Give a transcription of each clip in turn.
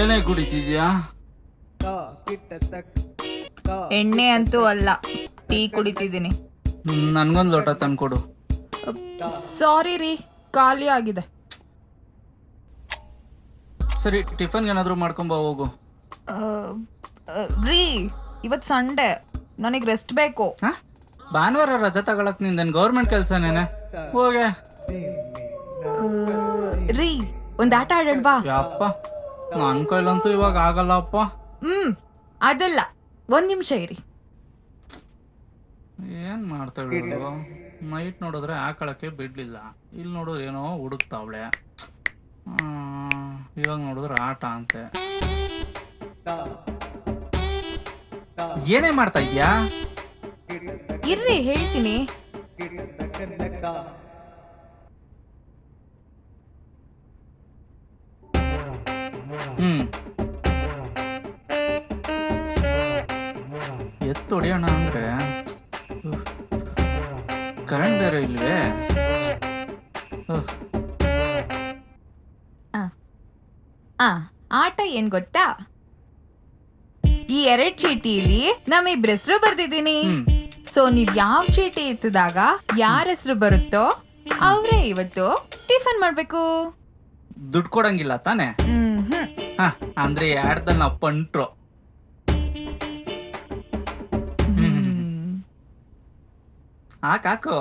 ಏನೇ ಕುಡಿತಿದ್ಯಾ? ಎಣ್ಣೆ ಅಂತೂ ಅಲ್ಲ, ಟೀ ಕುಡಿತಿದ್ದೀನಿ. ನನ್ಗೊಂದು ಲೋಟ ತಂದ್ಕೊಡು. ಸಾರಿ ರೀ, ಖಾಲಿ ಆಗಿದೆ. ಸರಿ, ಟಿಫನ್ಗೆ ಏನಾದರೂ ಮಾಡ್ಕೊಂಬ ಹೋಗು. ಆ, ರೀ, ಇವತ್ತು ಸಂಡೇ, ನನಗೆ ರೆಸ್ಟ್ ಬೇಕು. ಹಾ? ಭಾನುವಾರ ರಜೆ ತಗೊಳಕ್ ನಿಂದೇನು ಗೌರ್ಮೆಂಟ್ ಕೆಲಸನೇನೆ? ಹೋಗೆ. ರೀ, ಒಂದ್ ಆಟ ಆಡೋಣವಾ? ಯಪ್ಪ, ನನ್ನ ಕೈಲಂತೂ ಇವಾಗ ಆಗಲ್ಲಪ್ಪ. ಅದಲ್ಲ, ಒಂದ್ ನಿಮಿಷ ಇರಿ. ಏನ್ ಮಾಡ್ತಾಳೆ ನೈಟ್ ನೋಡಿದ್ರೆ ಹಾಕೊಳಕ್ಕೆ ಬಿಡ್ಲಿಲ್ಲ, ಇಲ್ಲಿ ನೋಡಿದ್ರೆ ಏನೋ ಹುಡುಕ್ತಾವಳೆ. ಇವಾಗ ನೋಡಿದ್ರೆ ಆಟ ಅಂತೆ. ಏನೇ ಮಾಡ್ತಾ ಇದ್ಯಾ? ಇರ್ರಿ, ಹೇಳ್ತೀನಿ. ಎತ್ತು ಹೊಡಿಯೋಣ ಅಂದ್ರೆ ಕರೆಂಟ್ ಬೇರೆ ಇಲ್ವೇ? ಆಟ ಏನ್ ಗೊತ್ತಾ? ಈ 2 ಚೀಟಿಲಿ ನಮ್ಮಿಬ್ರ ಹೆಸರು ಬರ್ದಿದ್ದೀನಿ. ಸೊ ನೀವ್ ಯಾವ ಚೀಟಿ ಎತ್ತಿದಾಗ ಯಾರ ಹೆಸರು ಬರುತ್ತೋ ಅವ್ರೇ ಇವತ್ತು ಟಿಫನ್ ಮಾಡ್ಬೇಕು. ದುಡ್ಡು ಕೊಡಂಗಿಲ್ಲ ತಾನೆ? ಅಂದ್ರೆ ಆಡ್ದಲ್ಲಿ ನಾವು ಪಂಟ್ರು. ಹಾಕು.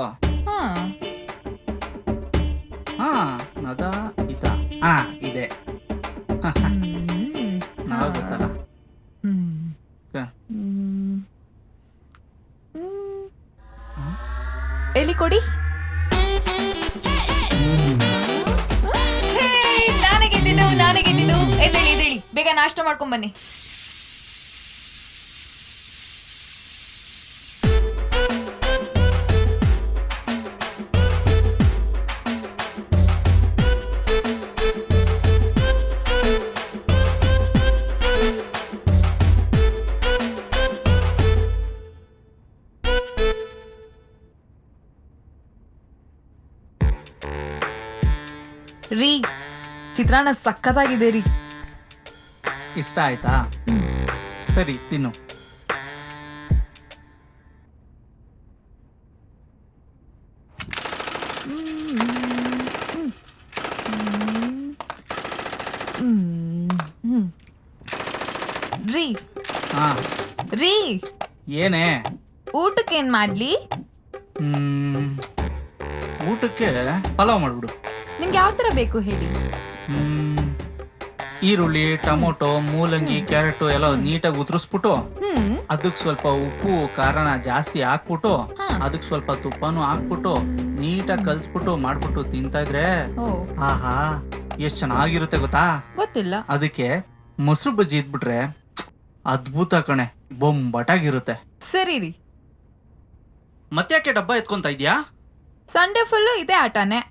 ಅದ ಇದ ಇದೆ. ಗೊತ್ತಲ್ಲ. ಎಲ್ಲಿ ಕೊಡಿ. ನಾನೇ ಗೆದ್ದಿದ್ದು. ಎದ್ದೇಳಿ, ಬೇಗ ನಾಷ್ಟ ಮಾಡ್ಕೊಂಡ್ ಬನ್ನಿ. ರೀ, ಚಿತ್ರಾನ್ನ ಸಖತ್ತಾಗಿದೆ ರೀ. ಇಷ್ಟ ಆಯ್ತಾ? ಸರಿ, ತಿನ್ನು. ರೀ, ಏನೇ? ಊಟಕ್ಕೆ ಏನ್ ಮಾಡ್ಲಿ? ಊಟಕ್ಕೆ ಪಲಾವ್ ಮಾಡ್ಬಿಡು. ನಿಮ್ಗೆ ಯಾವ ತರ ಬೇಕು ಹೇಳಿ. ಈರುಳ್ಳಿ, ಟೊಮೊಟೊ, ಮೂಲಂಗಿ, ಕ್ಯಾರೆಟ್ ಎಲ್ಲ ನೀಟಾಗಿ ಉದುರಿಸ್ಬಿಟ್ಟು ಅದಕ್ಕೆ ಸ್ವಲ್ಪ ಉಪ್ಪು ಖಾರನ ಜಾಸ್ತಿ ಹಾಕ್ಬಿಟ್ಟು ಅದಕ್ಕೆ ಸ್ವಲ್ಪ ತುಪ್ಪನೂ ಹಾಕ್ಬಿಟ್ಟು ನೀಟಾಗಿ ಕಲ್ಸ್ಬಿಟ್ಟು ಮಾಡ್ಬಿಟ್ಟು ತಿಂತಾ ಇದ್ರೆ ಆಹಾ ಎಷ್ಟ್ ಚೆನ್ನಾಗಿರುತ್ತೆ ಗೊತ್ತಾ? ಗೊತ್ತಿಲ್ಲ. ಅದಕ್ಕೆ ಮೊಸರು ಬಜ್ಜಿ ಇದ್ಬಿಟ್ರೆ ಅದ್ಭುತ ಕಣೆ, ಬೊಂಬಟಾಗಿರುತ್ತೆ. ಸರಿ ರೀ. ಮತ್ತ್ಯಾಕೆ ಡಬ್ಬ ಎತ್ಕೊಂತ ಇದ್ಯಾ? ಸಂಡೇ ಫುಲ್ಲು ಇದೇ ಆಟನೇ.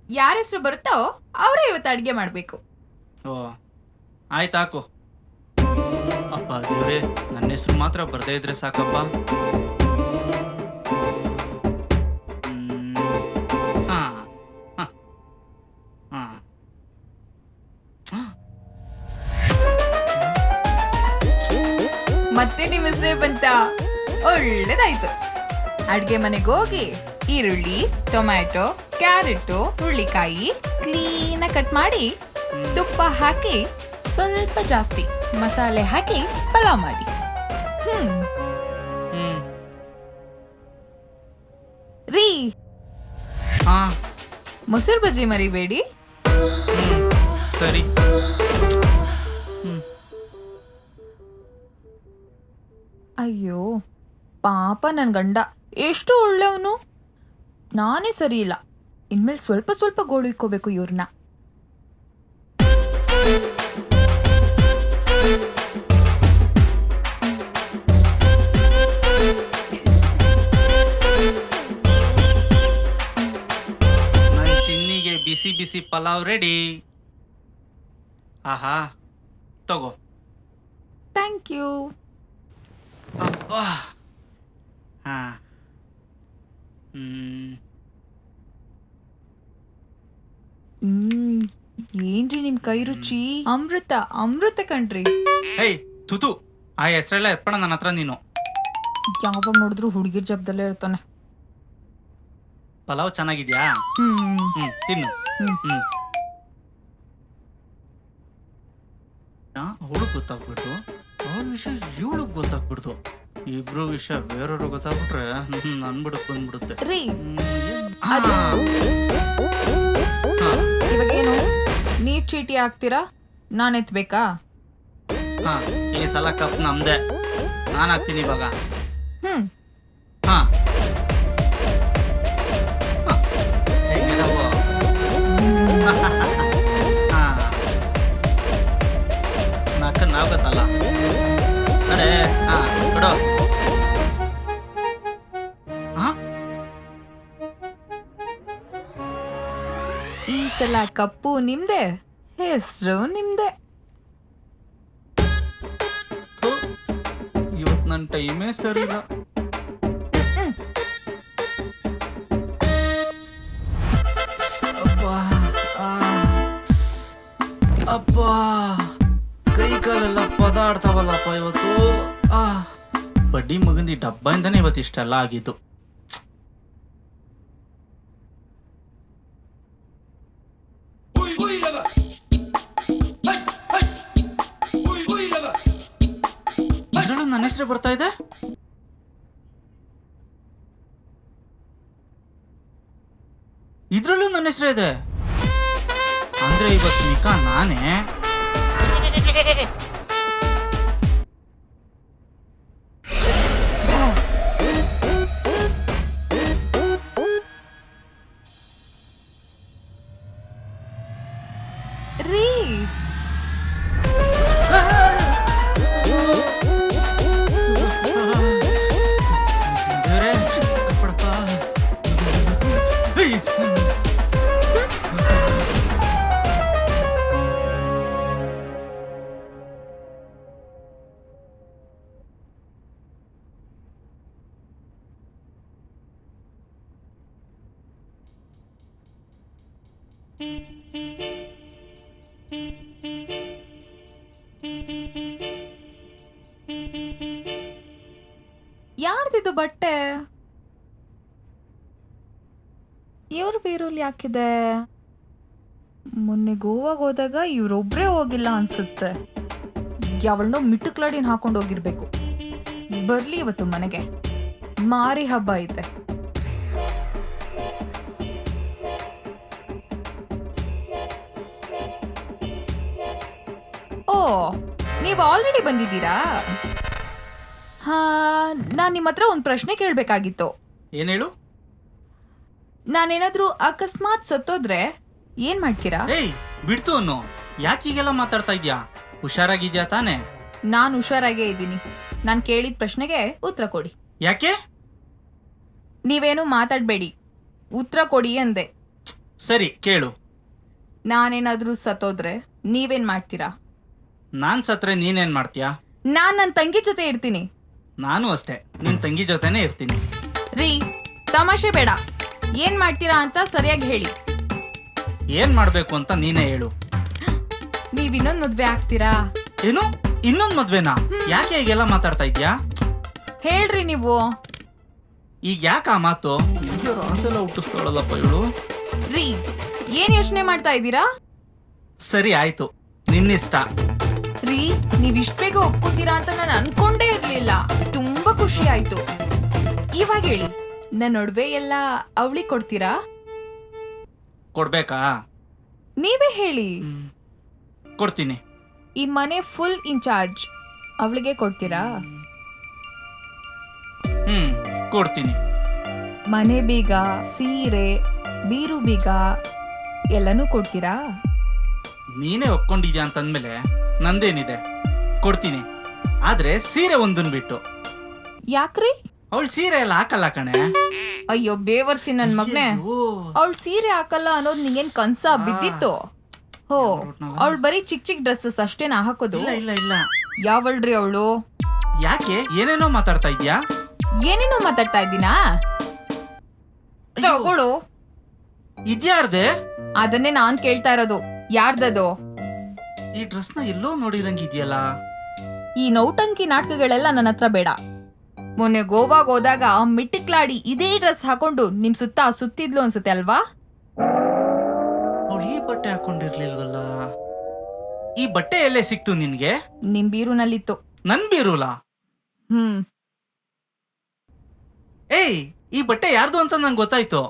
ಯಾರ ಹೆಸರು ಬರುತ್ತೋ ಅವರೇ ಇವತ್ತು ಅಡ್ಗೆ ಮಾಡ್ಬೇಕು. ಓ ಆಯ್ತಾಕು. ಅಪ್ಪ ದೇವ್ರೆ, ನನ್ನ ಹೆಸರು ಮಾತ್ರ ಬರ್ದೇ ಇದ್ರೆ ಸಾಕಪ್ಪ. ಮತ್ತೆ ನಿಮ್ಮ ಹೆಸರೇ ಬಂತ, ಒಳ್ಳೇದಾಯ್ತು. ಅಡ್ಗೆ ಮನೆಗೆ ಹೋಗಿ ಈರುಳ್ಳಿ, ಟೊಮ್ಯಾಟೊ, ಕ್ಯಾರೆಟ್, ಹುರುಳಿಕಾಯಿ ಕ್ಲೀನಾಗಿ ಕಟ್ ಮಾಡಿ ತುಪ್ಪ ಹಾಕಿ ಸ್ವಲ್ಪ ಜಾಸ್ತಿ ಮಸಾಲೆ ಹಾಕಿ ಪಲಾವ್ ಮಾಡಿ. ರೀ, ಮೊಸರು ಬಜ್ಜಿ ಮರಿಬೇಡಿ. ಸರಿ. ಅಯ್ಯೋ ಪಾಪ ನನ್ ಗಂಡ, ಎಷ್ಟು ಒಳ್ಳೆಯವನು. ನಾನೇ ಸರಿ ಇಲ್ಲ. ಇನ್ಮೇಲೆ ಸ್ವಲ್ಪ ಸ್ವಲ್ಪ ಗೋಳು ಇಕ್ಕೋಬೇಕು ಇವ್ರನ್ನ. ನನ್ನ ಚಿನ್ನಿಗೆ ಬಿಸಿ ಬಿಸಿ ಪಲಾವ್ ರೆಡಿ. ಆಹಾ, ತಗೋ. Thank you. ಅಬ್ಬಾ. ಏನ್ರಿ ನಿಮ್ ಕೈ ರುಚಿ ಅಮೃತ ಅಮೃತ ಕಣ್ರಿ. ಹೇಯ್ ತುತು, ಆ ಹೆಸರೆಲ್ಲ ಎತ್ಪಣ ನನ್ನ ಹತ್ರ ನೀನು. ಯಾವಾಗ ನೋಡಿದ್ರು ಹುಡುಗಿರ್ ಜಬ್ದಲ್ಲೇ ಇರ್ತಾನೆ. ಪಲಾವ್ ಚೆನ್ನಾಗಿದ್ಯಾ? ತಿನ್ನು. ಅವಳು ಗೊತ್ತಾಗ್ಬಿಟ್ಟು ಅವ್ರ ವಿಷಯ ಇವಳಿಗೆ ಗೊತ್ತಾಗ್ಬಿಡ್ತು. ಇಬ್ರು ವಿಷಯ ಬೇರೆಯವ್ರು ಗೊತ್ತಾಗ್ಬಿಟ್ರೆ ನನ್ ಬಿಡಕ್ ಬಂದ್ಬಿಡುತ್ತೆ. ರೀ ಇವಾಗೇನು ನೀವ್ ಚೀಟಿ ಹಾಕ್ತೀರಾ, ನಾನ್ ಎತ್ಬೇಕಾ? ಹಾ, ಈ ಸಲ ಕಪ್ ನಮ್ದೆ, ನಾನ್ ಹಾಕ್ತೀನಿ ಇವಾಗ. ಹಾ ನಾವ್ ಗೊತ್ತಲ್ಲ ಕಡೆ. ಹಾ ಬಿಡೋ. ಈ ಸಲ ಕಪ್ಪು ನಿಮ್ದೆ, ಹೆಸರು ನಿಮ್ದೆ. ಇವತ್ ನನ್ ಟೈಮೇ ಸರಿ ಇಲ್ಲ. ಅಪ್ಪ ಕೈ ಕಾಲೆಲ್ಲ ಪದಾಡ್ತಾವಲ್ಲಪ್ಪ ಇವತ್ತು. ಬಡ್ಡಿ ಮಗಂದಿ ಡಬ್ಬಾಯಿಂದಾನೆ ಇವತ್ತು ಇಷ್ಟೆಲ್ಲ ಆಗಿದ್ದು. ಇದ್ರಲ್ಲೂ ನನ್ನ ಹೆಸರು ಬರ್ತಾ ಇದೆ. ಇದ್ರಲ್ಲೂ ನನ್ನ ಹೆಸರು ಇದೆ ಅಂದ್ರೆ ಇವತ್ತು ನಿಕಾ ನಾನೇ. ರೀ ಯಾರ್ದಿದು ಬಟ್ಟೆ? ಇವ್ರ ಬೀರಲ್ಲಿ ಯಾಕಿದೆ? ಮೊನ್ನೆ ಗೋವಾಗೆ ಹೋದಾಗ ಇವ್ರೊಬ್ರೇ ಹೋಗಿಲ್ಲ ಅನ್ಸುತ್ತೆ. ಯಾವಳನ್ನೋ ಮಿಟ್ಟುಕ್ಲಾಡಿನ ಹಾಕೊಂಡು ಹೋಗಿರ್ಬೇಕು. ಬರ್ಲಿ ಇವತ್ತು ಮನೆಗೆ, ಮಾರಿ ಹಬ್ಬ ಐತೆ. ಓ, ನೀವು ಆಲ್ರೆಡಿ ಬಂದಿದ್ದೀರಾ? ಹಾ, ನಾನ್ ನಿಮ್ಮ ಹತ್ರ ಒಂದು ಪ್ರಶ್ನೆ ಕೇಳಬೇಕಾಗಿತ್ತು. ಏನ್ ಹೇಳು? ನಾನೇನಾದ್ರೂ ಅಕಸ್ಮಾತ್ ಸತ್ತೋದ್ರೆ ಏನ್ ಮಾಡ್ತೀರಾ? ಏಯ್ ಬಿಡ್ತು ಅನ್ನು, ಯಾಕೆ ಹೀಗೆಲ್ಲ ಮಾತಾಡ್ತಾ ಇದ್ಯಾ? ಹುಷಾರಾಗಿದ್ಯಾ ತಾನೆ? ನಾನ್ ಹುಷಾರಾಗೇ ಇದ್ದೀನಿ. ನಾನ್ ಕೇಳಿದ ಪ್ರಶ್ನೆಗೆ ಉತ್ತರ ಕೊಡಿ. ಯಾಕೆ? ನೀವೇನು ಮಾತಾಡ್ಬೇಡಿ, ಉತ್ತರ ಕೊಡಿ ಅಂದೆ. ಸರಿ ಕೇಳು. ನಾನೇನಾದ್ರೂ ಸತ್ತೋದ್ರೆ ನೀವೇನ್ ಮಾಡ್ತೀರಾ? ನಾನ್ ಸತ್ರೆ ನೀನೇನ್ ಮಾಡ್ತೀಯಾ? ನಾನ್ ನನ್ನ ತಂಗಿ ಜೊತೆ ಇರ್ತೀನಿ. ನಾನು ಅಷ್ಟೇ, ನಿನ್ ತಂಗಿ ಜೊತೆನೆ ಇರ್ತೀನಿ. ರೀ ತಮಾಷೆ ಬೇಡ, ಏನ್ ಮಾಡ್ತೀರಾ ಅಂತ ಸರಿಯಾಗಿ ಹೇಳಿ. ಏನ್ ಮಾಡ್ಬೇಕು ಅಂತ ನೀನೇ ಹೇಳು. ನೀವ್ ಇನ್ನೊಂದ್ ಮದ್ವೆ ಆಗ್ತೀರಾ? ಏನು ಇನ್ನೊಂದ್ ಮದ್ವೆನಾ? ಯಾಕೆ ಹೀಗೆಲ್ಲ ಮಾತಾಡ್ತಾ ಇದ್ಯಾ? ಹೇಳ್ರಿ ನೀವು. ಈಗ ಯಾಕ ಆ ಮಾತು? ಆಸೆಲ್ಲ ಹುಟ್ಟಿಸ್ತಾಳಲ್ಲಪ್ಪ ಇವಳು. ರೀ ಏನ್ ಯೋಚನೆ ಮಾಡ್ತಾ ಇದ್ದೀರಾ? ಸರಿ ಆಯ್ತು, ನಿನ್ನಿಷ್ಟ. ರೀ ನೀವ್ ಇಷ್ಟ ಬೇಗ ಒಪ್ಕೋತೀರಾ ಅಂತ ನಾನು ಅನ್ಕೊಂಡೇ ಇರ್ಲಿಲ್ಲ. ತುಂಬಾ ಖುಷಿ ಆಯ್ತು. ಇವಾಗ ಹೇಳಿ, ನನ್ನ ಒಡವೆ ಎಲ್ಲ ಅವಳಿಗೆ ಕೊಡ್ತೀರಾ? ಕೊಡ್ಬೇಕಾ? ನೀವೇ ಹೇಳಿ. ಕೊಡ್ತೀನಿ. ಈ ಮನೆ ಫುಲ್ ಇನ್ಚಾರ್ಜ್ ಅವಳಿಗೆ ಕೊಡ್ತೀರಾ? ಕೊಡ್ತೀನಿ. ಮನೆ ಬೀಗ, ಸೀರೆ, ಬೀರು ಬೀಗ ಎಲ್ಲನೂ ಕೊಡ್ತೀರಾ? ನೀನೇ ಒಪ್ಕೊಂಡಿದ್ಯಾ ಅಂತಂದ್ಮೇಲೆ ನಂದೇನಿದೆ, ಕೊಡ್ತೀನಿ. ಆದ್ರೆ ಸೀರೆ ಒಂದನ್ ಬಿಟ್ಟು. ಯಾಕ್ರಿ? ಅವಳು ಸೀರೆ ಎಲ್ಲ ಹಾಕಲ್ಲ ಕಣೆ. ಅಯ್ಯೋ ಬೇವರ್ಸಿ ನನ್ ಮಗ್ನೆ, ಅವಳು ಸೀರೆ ಹಾಕಲ್ಲ ಅನ್ನೋದು ನಿಂಗೇನ್ ಕನ್ಸ ಬಿದ್ದಿತ್ತು? ಹೋ, ಅವಳು ಬರೀ ಚಿಕ್ಕ ಚಿಕ್ಕ ಡ್ರೆಸ್ಸಸ್ ಅಷ್ಟೇನಾ ಹಾಕೋದು? ಇಲ್ಲ ಇಲ್ಲ. ಯಾವಳ್ರಿ ಅವಳು? ಯಾಕೆ ಏನೇನೋ ಮಾತಾಡ್ತಾ ಇದ್ಯಾ? ಏನೇನೋ ಮಾತಾಡ್ತಾ ಇದ್ದೀನಾ? ತಗೊಳು. ಇದ್ಯಾರ್ದೆ? ಅದನ್ನೇ ನಾನ್ ಕೇಳ್ತಾ ಇರೋದು. ಯಾರ್ದದು? ಈ ಡ್ರೆಸ್ನ ಎಲ್ಲೋ ನೋಡಿರಂಗಿದ್ಯಲ್ಲ. ಈ ನೌಟಂಕಿ ನಾಟಕಗಳೆಲ್ಲ ನನ್ನ ಹತ್ರ ಬೇಡ. ಮೊನ್ನೆ ಗೋವಾಗ್ ಹೋದಾಗ ಮಿಟ್ಟಿಕ್ಲಾಡಿ ಇದೇ ಡ್ರೆಸ್ ಹಾಕೊಂಡು ನಿಮ್ ಸುತ್ತ ಸುತ್ತಿದ್ಲು ಅನ್ಸುತ್ತೆ ಅಲ್ವಾ? ಅವಳು ಈ ಬಟ್ಟೆ ಹಾಕೊಂಡಿರ್ಲಿಲ್ವಲ್ಲ. ಈ ಬಟ್ಟೆ ಎಲ್ಲೇ ಸಿಕ್ತು ನಿನ್ಗೆ? ನಿಮ್ ಬೀರುನಲ್ಲಿತ್ತು. ನನ್ ಬೀರುಲ? ಏಯ್, ಈ ಬಟ್ಟೆ ಯಾರ್ದು ಅಂತ ನಂಗೆ ಗೊತ್ತಾಯ್ತು.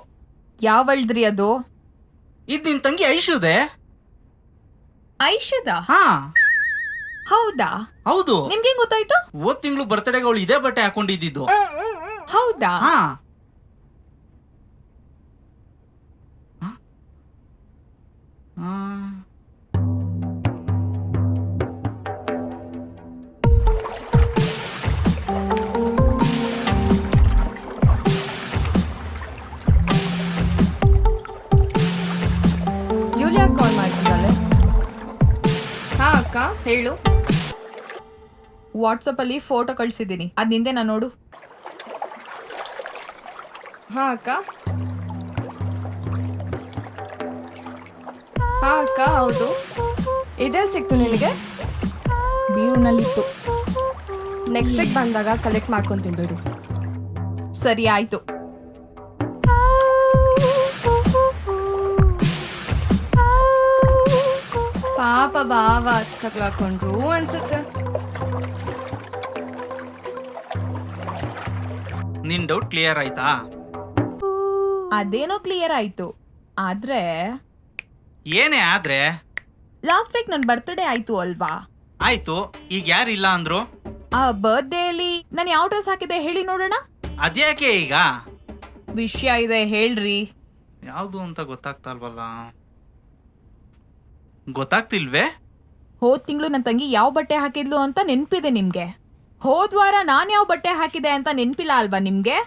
ಯಾವಳ್ದ್ರಿ ಅದು? ಇದ್ ನಿನ್ ತಂಗಿ ಐಶುದೆ. ಐಶದ? ಹಾ ಹೌದಾ? ಹೌದು. ನಿಮ್ಗೆ ಗೊತ್ತಾಯ್ತು? ಹೋದ್ ತಿಂಗಳು ಬರ್ತಡೆಗೆ ಅವಳು ಇದೇ ಬಟ್ಟೆ ಹಾಕೊಂಡಿದ್ದು. ಹೌದಾ? ಹಾ. ಯೂಲಿಯಾ ಕಾಲ್ ಮಾಡ್ತಿದ್ದಾಳೆ. ಹಾ ಅಕ್ಕ ಹೇಳು. ವಾಟ್ಸಪ್ ಅಲ್ಲಿ ಫೋಟೋ ಕಳ್ಸಿದ್ದೀನಿ, ಅದ್ ನಿಂದೇನಾ ನೋಡು. ಹಾ ಅಕ್ಕ. ಹಾ ಅಕ್ಕ ಹೌದು. ಇದೆಲ್ಲಿ ಸಿಕ್ತು ನಿನಗೆ? ಬೀರುನಲ್ಲಿತ್ತು. ನೆಕ್ಸ್ಟ್ ವೀಕ್ ಬಂದಾಗ ಕಲೆಕ್ಟ್ ಮಾಡ್ಕೊಂತೀನಿ ಬಿಡು. ಸರಿ ಆಯ್ತು. ಪಾಪ ಬಾವ ತಗ್ಲಾಕೊಂಡ್ರು ಅನ್ಸುತ್ತೆ. ನಿನ್ ಡೌಟ್ ಕ್ಲಿಯರ್ ಆಯ್ತಾ? ಅದೇನೋ ಕ್ಲಿಯರ್ ಆಯ್ತು. ಆದ್ರೆ ಏನೇ ಆದ್ರೆ? ಲಾಸ್ಟ್ ವೀಕ್ ನನ್ ಬರ್ತ್ಡೇ ಆಯ್ತು ಅಲ್ವಾ? ಆಯ್ತು, ಈಗ ಯಾರಿಲ್ಲ ಅಂದ್ರು? ಆ ಬರ್ತ್ಡೇ ಅಲ್ಲಿ ನಾನು ಯಾವ ಡ್ರೆಸ್ ಹಾಕಿದೆ ಹೇಳಿ ನೋಡೋಣ. ಅದ್ಯಾಕೆ ಈಗ? ವಿಷಯ ಇದೆ ಹೇಳ್ರಿ. ಯಾವ್ದು ಅಂತ ಗೊತ್ತಾಗ್ತಾ ಇಲ್ವಲ್ಲ. ಗೊತ್ತಾಗ್ತಿಲ್ವೇ? ಹೋದ್ ತಿಂಗಳು ನನ್ನ ತಂಗಿ ಯಾವ ಬಟ್ಟೆ ಹಾಕಿದ್ಲು ಅಂತ ನೆನ್ಪಿದೆ ನಿಮ್ಗೆ. ಹೋದ್ ವಾರ ನಾನ್ ಯಾವ ಬಟ್ಟೆ ಹಾಕಿದೆ ಅಂತ ನೆನ್ಪಿಲ್ಲ ಅಲ್ವಾ ನಿಮ್ಗೆ?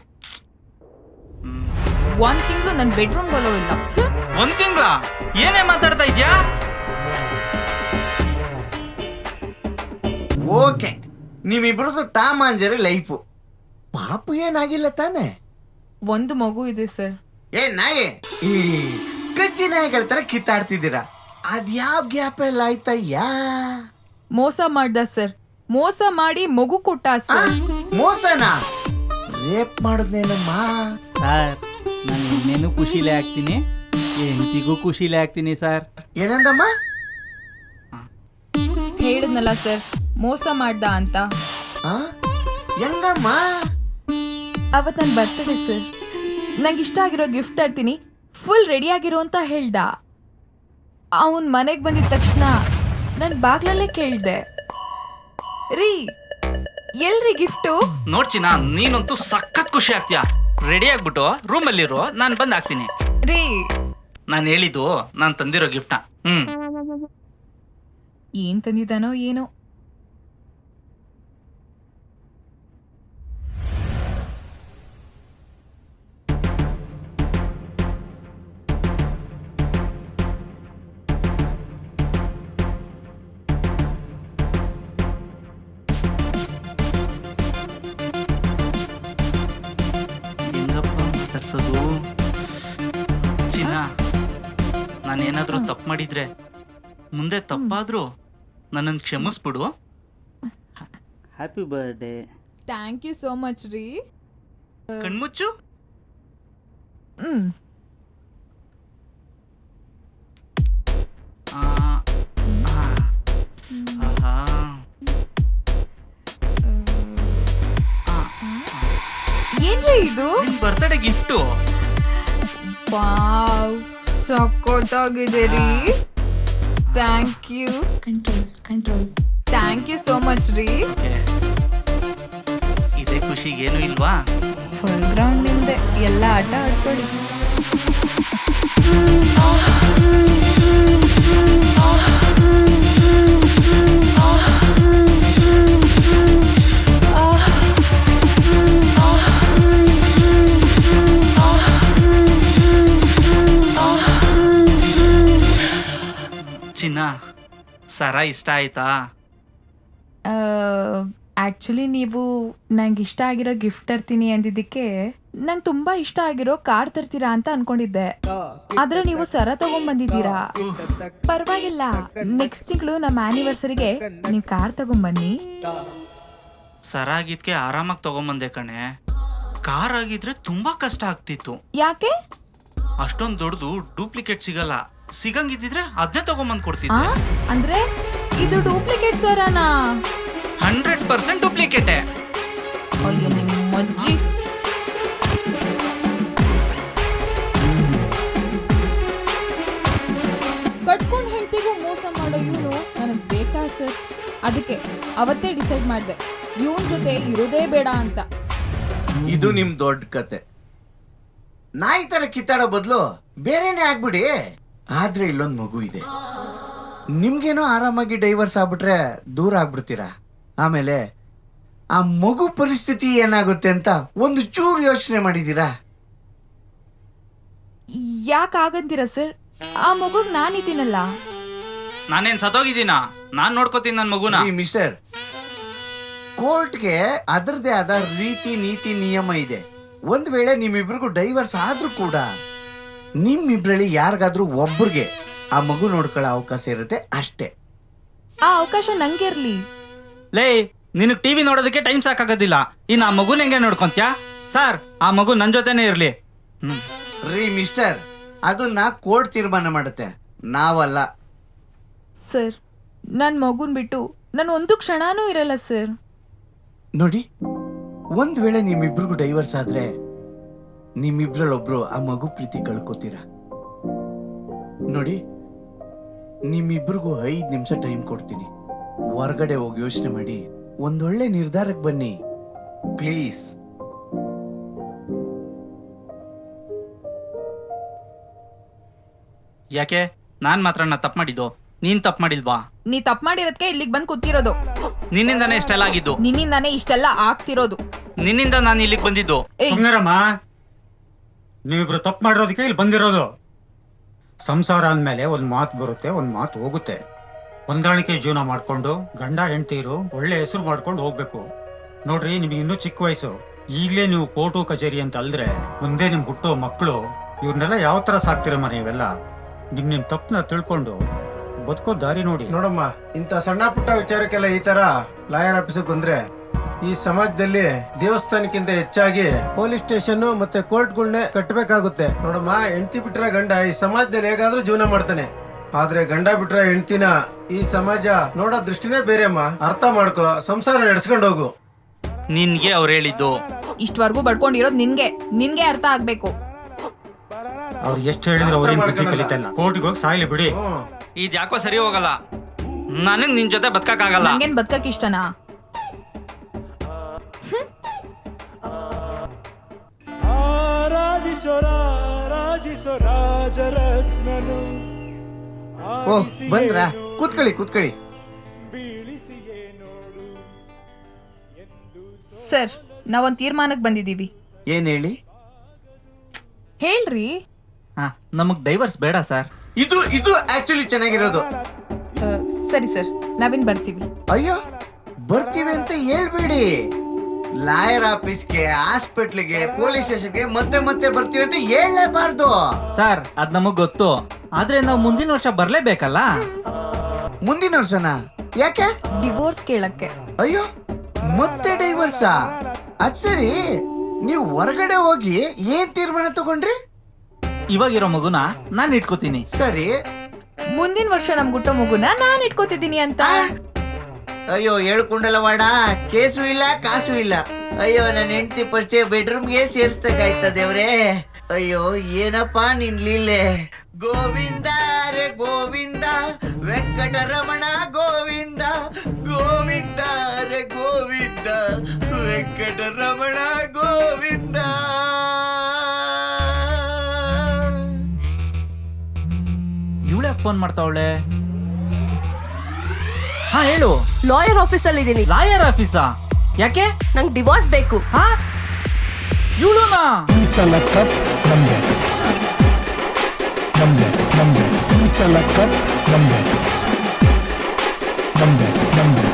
ಒಂದ್ ತಿಂಗಳು ನನ್ ಬೆಡ್ರೂಮ್ ಗೋಲೋ ಇಲ್ಲ. ಒಂದ್ ತಿಂಗಳ ಏನೇ ಮಾತಾಡ್ತಾ ಇದ್ಯಾ? ಓಕೆ, ನಿಮ್ಮಿಬ್ರದ್ದು ಟಾಮ್ ಅಂಡ್ ಜೆರ್ರಿ ಲೈಫು. ಪಾಪು ಏನಾಗಿಲ್ಲ ತಾನೆ? ಒಂದು ಮಗು ಇದೆ ಸರ್. ಏ ನಾಯಿ, ಈ ಕಚ್ಚಿ ನಾಯಿಗಳ ತರ ಕಿತ್ತಾಡ್ತಿದ್ದೀರಾ. ಅದ್ಯಾವ ಗ್ಯಾಪ್ ಎಲ್ಲ ಆಯ್ತಯ್ಯಾ? ಮೋಸ ಮಾಡ್ದ ಸರ್. ಮೋಸ ಮಾಡಿ ಮಗು ಕೊಟ್ಟ ಸರ್. ಮೋಸನಾ? ರೇಪ್ ಮಾಡಿದ್ನೇನಮ್ಮ? ಸರ್, ನಾನು ಎಣ್ಣೆನೂ ಖುಷಿಲೇ ಆಗ್ತೀನಿ, ಹೆಂಡತಿಗೂ ಖುಷಿಲೇ ಆಗ್ತೀನಿ ಸರ್. ಏನಂದಮ್ಮ? ಹೇಳಿದ್ನಲ್ಲ ಸರ್, ಮೋಸ ಮಾಡ್ದ ಅಂತ. ಆ? ಹೆಂಗಮ್ಮ? ಅವತ್ ನನ್ ಬರ್ತಡೆ ಸರ್. ನಂಗೆ ಇಷ್ಟ ಆಗಿರೋ ಗಿಫ್ಟ್ ತರ್ತೀನಿ, ಫುಲ್ ರೆಡಿ ಆಗಿರೋ ಅಂತ ಹೇಳ್ದ. ಅವನ್ ಮನೆಗ್ ಬಂದಿದ ತಕ್ಷಣ ನನ್ ಬಾಗ್ಲಲ್ಲೇ ಕೇಳ್ದೆ, ರೀ ಎಲ್ರಿ ಗಿಫ್ಟು? ನೋಡ್ಚಿನ, ನೀನಂತೂ ಸಖತ್ ಖುಷಿ ಆಗ್ತೀಯಾ. ರೆಡಿ ಆಗ್ಬಿಟ್ಟು ರೂಮ್ ಅಲ್ಲಿರೋ, ನಾನು ಬಂದ್ ಹಾಕ್ತೀನಿ. ರೀ, ನಾನು ಹೇಳಿದ್ದು ನಾನು ತಂದಿರೋ ಗಿಫ್ಟ್ನ. ಏನ್ ತಂದಿದ್ದಾನೋ ಏನೋ. ಹೆಂಗಪ್ಪ ಮಾತಾಡ್ಸೋದು? ಚಿನ್ನ, ನಾನೇನಾದ್ರೂ ತಪ್ಪು ಮಾಡಿದ್ರೆ, ಮುಂದೆ ತಪ್ಪಾದ್ರೂ ನನ್ನನ್ನು ಕ್ಷಮಿಸ್ಬಿಡು. Happy birthday. Thank you so much ರೀ. ಕಣ್ಮುಚ್ಚು. ಏನ್ರಿ ಇದು? ನಿನ್ ಬರ್ತ್ಡೇ ಗಿಫ್ಟು. ವಾವ್, ಸಖತ್ತಾಗಿದೆ ರೀ. Thank you. Control. Thank you so much ರೀ. ಇದೇ ಖುಷಿಗೇನು ಇಲ್ವಾ? ಫುಲ್ ಗ್ರೌಂಡ್ ನಿಮ್ದೆ, ಎಲ್ಲ ಆಟ ಆಡ್ಕೊಳ್ಳಿ. ಚಿನ್ನ, ಸರ ಇಷ್ಟ ಆಯ್ತಾ? ಆಕ್ಚುಲಿ ನೀವು ನಂಗೆ ಇಷ್ಟ ಆಗಿರೋ ಗಿಫ್ಟ್ ತರ್ತೀನಿ ಅಂದಿದ್ದಕ್ಕೆ ನಂಗೆ ತುಂಬಾ ಇಷ್ಟ ಆಗಿರೋ ಕಾರ್ ತರ್ತೀರಾ ಅಂತ ಅನ್ಕೊಂಡಿದ್ದೆ. ಆದ್ರೆ ನೀವು ಸರ ತಗೊಂಡ್ಬಂದಿದ್ದೀರಾ. ಪರವಾಗಿಲ್ಲ, ನೆಕ್ಸ್ಟ್ ತಿಂಗಳು ನಮ್ಮ ಆನಿವರ್ಸರಿಗೆ ನೀವು ಕಾರ್ ತಗೊಂಡ್ಬನ್ನಿ. ಸರ ಆಗಿದ್ಕೆ ಆರಾಮಾಗಿ ತಗೊಂಬಂದೆ ಕಣೆ. ಕಾರ್ ಆಗಿದ್ರೆ ತುಂಬಾ ಕಷ್ಟ ಆಗ್ತಿತ್ತು. ಯಾಕೆ? ಅಷ್ಟೊಂದು ದೊಡ್ಡದು ಡೂಪ್ಲಿಕೇಟ್ ಸಿಗಲ್ಲ. ಸಿಗಂಗಿದ್ದಿದ್ರೆ ಅದನ್ನೇ ತಗೊಂಬಂದ್ ಆ? ಕೊಡ್ತಿದ್ದೆ. ಅಂದ್ರೆ ಇದು ಡೂಪ್ಲಿಕೇಟ್ ಸರನಾ? 100% ಡೂಪ್ಲಿಕೇಟೇ. ಅಯ್ಯೋ ನಿಮ್ಮ ಅಜ್ಜಿ. ಕಟ್ಕೊಂಡ್ ಹೆಂಡತಿಗೂ ಮೋಸ ಮಾಡೋ ಇವನು ನನಗೆ ಬೇಕಾ ಸರ್? ಅದಕ್ಕೆ ಅವತ್ತೇ ಡಿಸೈಡ್ ಮಾಡಿದೆ ಇವನ್ ಜೊತೆ ಇರೋದೇ ಬೇಡ ಅಂತ. ಇದು ನಿಮ್ ದೊಡ್ಡ ಕತೆ. ನಾಯಿ ತರ ಕಿತ್ತಾಡೋ ಬದಲು ಬೇರೆನೆ ಆಗ್ಬಿಡಿ. ಆದ್ರೆ ಇಲ್ಲೊಂದ್ ಮಗು ಇದೆ. ನಿಮ್ಗೇನೋ ಆರಾಮಾಗಿ ಡೈವರ್ಸ್ ಆಗ್ಬಿಟ್ರೆ ದೂರ ಆಗ್ಬಿಡ್ತೀರಾ. ಆಮೇಲೆ ಆ ಮಗು ಪರಿಸ್ಥಿತಿ ಏನಾಗುತ್ತೆ ಅಂತ ಒಂದು ಚೂರು ಯೋಚನೆ ಮಾಡಿದೀರಾ? ಯಾಕೆ ಆಗಂತೀರಾ ಸರ್? ಆ ಮಗುಗ್ ನಾನಿದ್ದೀನಲ್ಲ. ನಾನೇನ್ ಸತ್ತೋಗಿದ್ದೀನಾ? ನಾನ್ ನೋಡ್ಕೋತೀನಿ ನನ್ ಮಗುನ. ಈ ಮಿಸ್ಟರ್, ಕೋರ್ಟ್ಗೆ ಅದರದೇ ಆದ ರೀತಿ ನೀತಿ ನಿಯಮ ಇದೆ. ಒಂದ್ ವೇಳೆ ನಿಮ್ಮಿಬ್ರಿಗೂ ಡೈವರ್ಸ್ ಆದ್ರೂ ಕೂಡ ನಿಮ್ಮಿಬ್ರಲ್ಲಿ ಯಾರಿಗಾದ್ರೂ ಒಬ್ರಿಗೆ ಆ ಮಗು ನೋಡ್ಕೊಳ್ಳೋ ಅವಕಾಶ ಇರುತ್ತೆ ಅಷ್ಟೇ. ಆ ಅವಕಾಶ ನಂಗೆ ಇರ್ಲಿ. ಲೇ, ನಿನಗ್ ಟಿವಿ ನೋಡೋದಕ್ಕೆ ಟೈಮ್ ಸಾಕಾಗೋದಿಲ್ಲ. ಇನ್ನು ಆ ಮಗುನ ಹೆಂಗೆ ನೋಡ್ಕೊಂತ್ಯಾ? ಸರ್, ಆ ಮಗು ನನ್ ಜೊತೆನೆ ಇರ್ಲಿ. ರೀ ಮಿಸ್ಟರ್, ಅದನ್ನ ಕೋರ್ಟ್ ತೀರ್ಮಾನ ಮಾಡುತ್ತೆ, ನಾವಲ್ಲ. ಸರ್, ನನ್ನ ಮಗುನ್ ಬಿಟ್ಟು ನಾನು ಒಂದು ಕ್ಷಣನೂ ಇರಲ್ಲ ಸರ್. ನೋಡಿ, ಒಂದ್ ವೇಳೆ ನಿಮ್ಮಿಬ್ರಿಗೂ ಡೈವರ್ಸ್ ಆದ್ರೆ ನಿಮ್ಮಿಬ್ರಲ್ಲೊಬ್ರು ಆ ಮಗು ಪ್ರೀತಿ ಕಳ್ಕೊತೀರ. ನೋಡಿ, ನಿಮ್ಮಿಬ್ರಿಗೂ 5 ನಿಮಿಷ ಟೈಮ್ ಕೊಡ್ತೀನಿ. ಹೊರಗಡೆ ಹೋಗಿ ಯೋಚನೆ ಮಾಡಿ ಒಂದೊಳ್ಳೆ ನಿರ್ಧಾರಕ್ಕೆ ಬನ್ನಿ ಪ್ಲೀಸ್. ಯಾಕೆ ನಾನ್ ಮಾತ್ರ ತಪ್ಪು ಮಾಡಿದ್ದು? ನೀನ್ ತಪ್ಪು ಮಾಡಿಲ್ವಾ? ನೀ ತಪ್ಪು ಮಾಡಿರೋದಕ್ಕೆ ಇಲ್ಲಿಗೆ ಬಂದು ಕೂತಿರೋದು. ನಿನ್ನಿಂದಾನೇ ಇಷ್ಟೆಲ್ಲ ಆಗಿದ್ದು. ನಿನ್ನಿಂದಾನೇ ಇಷ್ಟೆಲ್ಲ ಆಗ್ತಿರೋದು. ನಿನ್ನಿಂದ ನಾನು ಇಲ್ಲಿಗೆ ಬಂದಿದ್ದು. ಏಯ್, ಸುಮ್ನಿರಮ್ಮ, ನೀವಿಬ್ರು ತಪ್ಪು ಮಾಡಿರೋದಕ್ಕೆ ಇಲ್ಲಿ ಬಂದಿರೋದು. ಸಂಸಾರ ಅಂದಮೇಲೆ ಒಂದು ಮಾತು ಬರುತ್ತೆ, ಒಂದು ಮಾತು ಹೋಗುತ್ತೆ. ಹೊಂದಾಣಿಕೆ ಜೀವನ ಮಾಡ್ಕೊಂಡು ಗಂಡ ಹೆಂಡತಿರು ಒಳ್ಳೆ ಹೆಸರು ಮಾಡ್ಕೊಂಡು ಹೋಗ್ಬೇಕು. ನೋಡ್ರಿ, ನಿಮಗೆ ಇನ್ನೂ ಚಿಕ್ಕ ವಯಸ್ಸು. ಈಗಲೇ ನೀವು ಕೋರ್ಟು ಕಚೇರಿ ಅಂತ ಅಲ್ದ್ರೆ ಮುಂದೆ ನಿಮ್ ಹುಟ್ಟೋ ಮಕ್ಕಳು ಇವ್ರನ್ನೆಲ್ಲ ಯಾವ ತರ ಸಾಕ್ತಿರಮ್ಮ ನೀವೆಲ್ಲ? ನಿಮ್ ತಪ್ಪನ್ನ ತಿಳ್ಕೊಂಡು ಬದುಕೋ ದಾರಿ ನೋಡಿ. ನೋಡಮ್ಮ, ಇಂಥ ಸಣ್ಣ ಪುಟ್ಟ ವಿಚಾರಕ್ಕೆಲ್ಲ ಈ ತರ ಲಾಯರ್ ಆಫೀಸಿಗೆ ಬಂದ್ರೆ ಈ ಸಮಾಜದಲ್ಲಿ ದೇವಸ್ಥಾನಕ್ಕಿಂತ ಹೆಚ್ಚಾಗಿ ಪೊಲೀಸ್ ಸ್ಟೇಷನ್ ಮತ್ತೆ ಕೋರ್ಟ್ಗಳನ್ನೇ ಕಟ್ಟಬೇಕಾಗುತ್ತೆ. ನೋಡಮ್ಮ, ಹೆಂಡತಿ ಬಿಟ್ರೆ ಗಂಡ ಈ ಸಮಾಜದಲ್ಲಿ ಹೇಗಾದ್ರೂ ಜೀವನ ಮಾಡ್ತಾನೆ. ಆದ್ರೆ ಗಂಡ ಬಿಟ್ರೆ ಹೆಂಡತಿನ ಈ ಸಮಾಜ ನೋಡೋ ದೃಷ್ಟಿನೇ ಬೇರೆ ಅಮ್ಮ. ಅರ್ಥ ಮಾಡ್ಕೋ, ಸಂಸಾರ ನಡೆಸ್ಕೊಂಡು ಹೋಗು. ನಿನ್ಗೆ ಅವ್ರು ಹೇಳಿದ್ದು. ಇಷ್ಟವರೆಗೂ ಬಡ್ಕೊಂಡಿರೋದು ನಿನ್ಗೆ ಅರ್ಥ ಆಗ್ಬೇಕು. ಅವ್ರು ಎಷ್ಟು ಹೇಳಿದ್ರು ಅವ್ರೇನ್ ಬುದ್ಧಿ ಕಲಿತಲ್ಲ. ಕೋರ್ಟ್ಗೆ ಹೋಗಿ ಸಾಯ್ಲಿ ಬಿಡಿ. ಇದ್ ಯಾಕೋ ಸರಿ ಹೋಗಲ್ಲ. ನನಗ್ ನಿನ್ ಜೊತೆ ಬದುಕಕ್ಕಾಗಲ್ಲ. ನಂಗೇನ್ ಬದುಕಕ್ ಇಷ್ಟನಾ? ಓ, ಬಂದ್ರಾ? ಕೂತ್ಕೊಳ್ಳಿ ಕೂತ್ಕೊಳ್ಳಿ. ಸರ್, ನಾವೊಂದ್ ತೀರ್ಮಾನಕ್ಕೆ ಬಂದಿದೀವಿ. ಏನ್ ಹೇಳಿ? ಹೇಳ್ರಿ. ನಮಗ್ ಡೈವರ್ಸ್ ಬೇಡ ಸರ್. ಇದು ಆಕ್ಚುಲಿ ಚೆನ್ನಾಗಿರೋದು. ಸರಿ ಸರ್, ನಾವಿನ್ ಬರ್ತೀವಿ. ಅಯ್ಯೋ, ಬರ್ತೀವಿ ಅಂತ ಹೇಳ್ಬೇಡಿ. ಲಾಯರ್ ಆಫೀಸ್ಗೆ, ಹಾಸ್ಪಿಟ್ಲಿಗೆ, ಪೊಲೀಸ್ ಸ್ಟೇಷನ್ಗೆ ಮತ್ತೆ ಮತ್ತೆ ಬರ್ತೀವಿ ಅಂತ ಹೇಳಲೇಬಾರ್ದು. ಸರ್, ಅದ್ ನಮಗ್ ಗೊತ್ತು. ಆದ್ರೆ ನಾವು ಮುಂದಿನ ವರ್ಷ ಬರ್ಲೇಬೇಕಲ್ಲ. ಮುಂದಿನ ವರ್ಷನ? ಯಾಕೆ? ಡಿವೋರ್ಸ್ ಕೇಳಕ್ಕೆ. ಅಯ್ಯೋ, ಮತ್ತೆ ಡೈವರ್ಸಾ? ಅದ್ ಸರಿ, ನೀವು ಹೊರಗಡೆ ಹೋಗಿ ಏನ್ ತೀರ್ಮಾನ ತಗೊಂಡ್ರಿ? ಇವಾಗಿರೋ ಮಗುನ ನಾನ್ ಇಟ್ಕೋತೀನಿ. ಸರಿ, ಮುಂದಿನ ವರ್ಷ ನಮ್ ಗುಟ್ಟೋ ಮಗುನ ನಾನ್ ಇಟ್ಕೋತಿದ್ದೀನಿ ಅಂತ. ಅಯ್ಯೋ, ಹೇಳ್ಕೊಂಡಲ್ಲ ವಾಡ, ಕೇಸು ಇಲ್ಲ ಕಾಸು ಇಲ್ಲ. ಅಯ್ಯೋ, ನನ್ನ ಹೆಂಡತಿ ಫಸ್ಟ್ ಬೆಡ್ರೂಮ್ಗೆ ಸೇರಿಸ್ಬೇಕಾಯ್ತ ದೇವ್ರೆ. ಅಯ್ಯೋ, ಏನಪ್ಪಾ ನಿನ್ ಲೀಲೆ. ಗೋವಿಂದ ರೇ ಗೋವಿಂದ, ವೆಂಕಟರಮಣ ಗೋವಿಂದ, ಗೋವಿಂದ ರೇ ಗೋವಿಂದ, ವೆಂಕಟರಮಣ ಗೋವಿಂದ. ಇವಳ್ಯಾಕೆ ಫೋನ್ ಮಾಡ್ತಾವಳೆ? ಹಾ, ಹೇಳು. ಲಾಯರ್ ಆಫೀಸಲ್ಲಿ ಇದ್ದೀನಿ. ಲಾಯರ್ ಆಫೀಸಾ? ಯಾಕೆ? ನಂಗೆ ಡಿವೋರ್ಸ್ ಬೇಕು. ಹಾ, ಇವಳುನಾ? ಈ ಸಲ ಕಪ್ ನಮ್ದೆ, ನಮ್ದೆ ನಮ್ದೆ. ಈ ಸಲ ಕಪ್ ನಮ್ದೆ, ನಮ್ದೆ ನಮ್ದೆ.